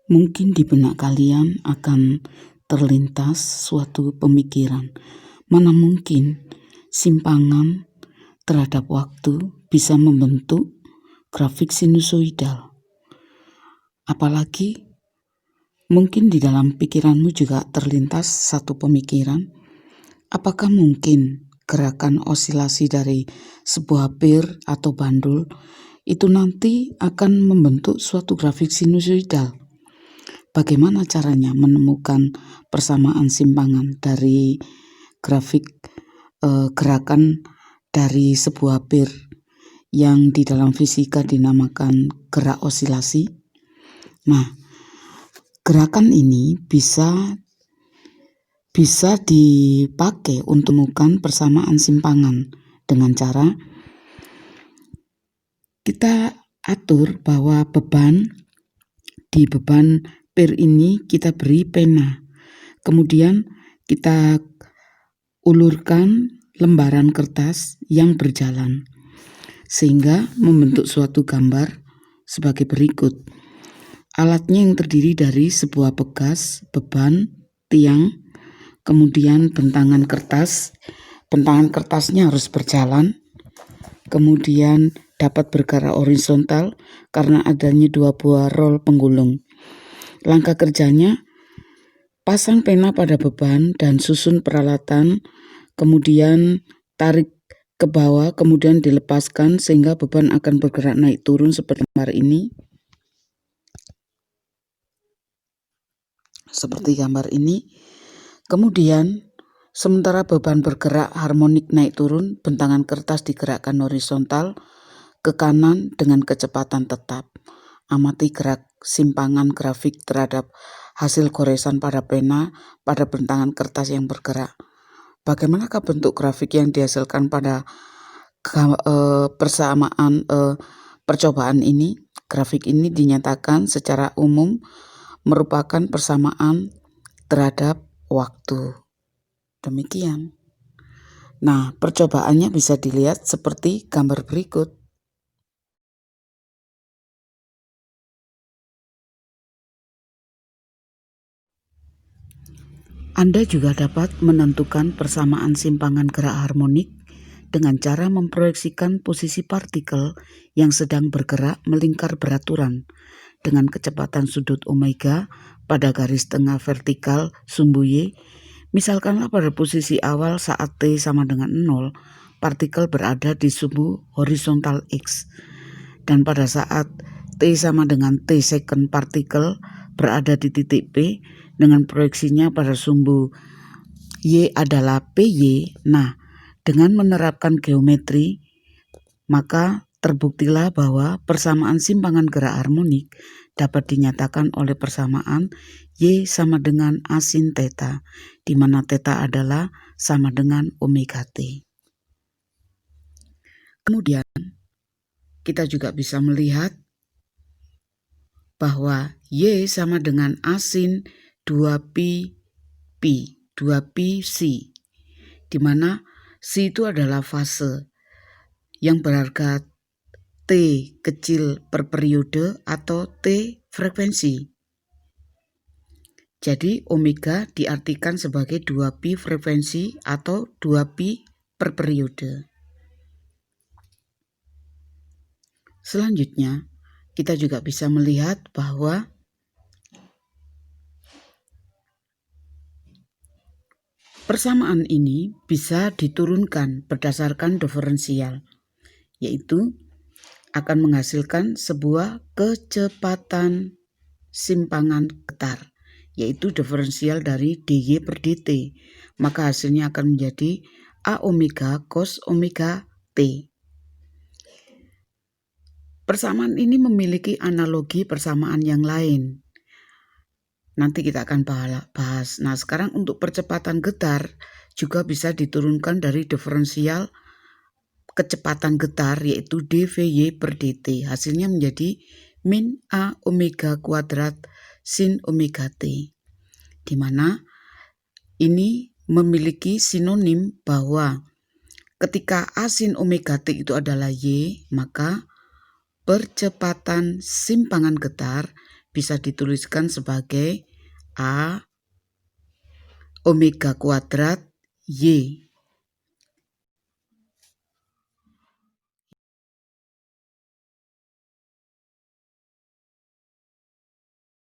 Mungkin di benak kalian akan terlintas suatu pemikiran, mana mungkin simpangan terhadap waktu bisa membentuk grafik sinusoidal. Apalagi mungkin di dalam pikiranmu juga terlintas satu pemikiran, apakah mungkin gerakan osilasi dari sebuah pir atau bandul itu nanti akan membentuk suatu grafik sinusoidal? Bagaimana caranya menemukan persamaan simpangan dari grafik gerakan dari sebuah pir yang di dalam fisika dinamakan gerak osilasi? Nah, gerakan ini bisa dipakai untuk menemukan persamaan simpangan dengan cara kita atur bahwa di beban pir ini kita beri pena, kemudian kita ulurkan lembaran kertas yang berjalan sehingga membentuk suatu gambar sebagai berikut. Alatnya yang terdiri dari sebuah bekas, beban, tiang, kemudian bentangan kertas. Bentangan kertasnya harus berjalan, kemudian dapat bergerak horizontal karena adanya dua buah rol penggulung. Langkah kerjanya, pasang pena pada beban dan susun peralatan, kemudian tarik ke bawah, kemudian dilepaskan sehingga beban akan bergerak naik turun seperti gambar ini. Kemudian sementara beban bergerak harmonik naik turun, bentangan kertas digerakkan horizontal ke kanan dengan kecepatan tetap. Amati gerak simpangan grafik terhadap hasil goresan pada pena pada bentangan kertas yang bergerak. Bagaimanakah bentuk grafik yang dihasilkan pada percobaan ini? Grafik ini dinyatakan secara umum merupakan persamaan terhadap waktu. Demikian. Nah, percobaannya bisa dilihat seperti gambar berikut. Anda juga dapat menentukan persamaan simpangan gerak harmonik dengan cara memproyeksikan posisi partikel yang sedang bergerak melingkar beraturan dengan kecepatan sudut omega pada garis tengah vertikal sumbu Y. Misalkanlah pada posisi awal saat T sama dengan 0, partikel berada di sumbu horizontal X. Dan pada saat T sama dengan T second, partikel berada di titik P dengan proyeksinya pada sumbu Y adalah PY. Nah, dengan menerapkan geometri, maka terbuktilah bahwa persamaan simpangan gerak harmonik dapat dinyatakan oleh persamaan Y sama dengan A sin theta, di mana theta adalah sama dengan omega T. Kemudian, kita juga bisa melihat bahwa Y sama dengan A sin 2pi pi, 2pi C, di mana C itu adalah fase yang berharga T kecil per periode atau T frekuensi. Jadi omega diartikan sebagai 2pi frekuensi atau 2pi per periode. Selanjutnya, kita juga bisa melihat bahwa persamaan ini bisa diturunkan berdasarkan diferensial, yaitu akan menghasilkan sebuah kecepatan simpangan getar, yaitu diferensial dari dy per dt. Maka hasilnya akan menjadi A omega cos omega T. Persamaan ini memiliki analogi persamaan yang lain. Nanti kita akan bahas. Nah, sekarang untuk percepatan getar juga bisa diturunkan dari diferensial kecepatan getar, yaitu dvy per dt. Hasilnya menjadi min A omega kuadrat sin omega T, di mana ini memiliki sinonim bahwa ketika A sin omega T itu adalah Y, maka percepatan simpangan getar bisa dituliskan sebagai A omega kuadrat Y